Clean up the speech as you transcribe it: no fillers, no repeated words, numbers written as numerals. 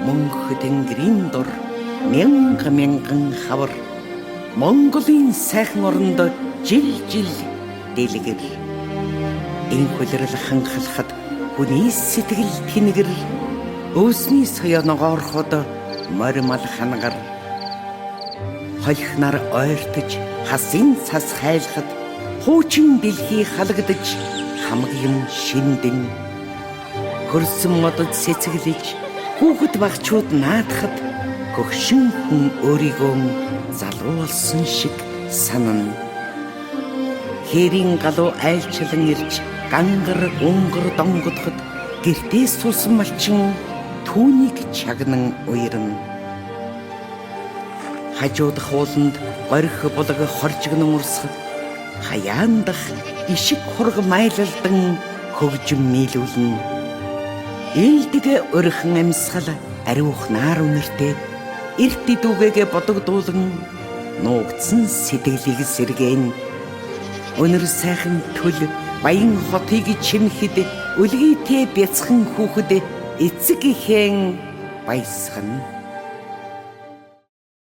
мөнх тэнгэрийн дор мянган хавар Монголын сайхан оронд жил дэлгэр энэ хөлрөл ханхалахад хүний сэтгэл тэнэгэр өөсний соёногоорход моримал ханагар холихнаар ойртож хасын цас хайлахад хуучин дэлхий халагдаж хамгийн шиндэн хөрсөн модод сэцэглэж хүүхэд багчууд наадахад хөгшин хүн өөрийгөө залуу болсон шиг санана. Хэрийн галуу айлчлан ирж гангар унгар донгодоход гэртээ суусан малчин түүнийг чагнан уярна. Хажуудах ууланд горих булаг хоржигнон урсгад хаяан дах ишиг хург майлалдан хөгжим нийлүүлнэ. Ийдэг өрхөн амьсгал ариух наар үнэртэй эрт дүүгээ бодогдуулан нуугдсан сэтгэлийг сэргээн өнөр сайхан төл баян хотыг чимхэд үлгийтэй бяцхан хүүхэд эцэг ихэн баясгана.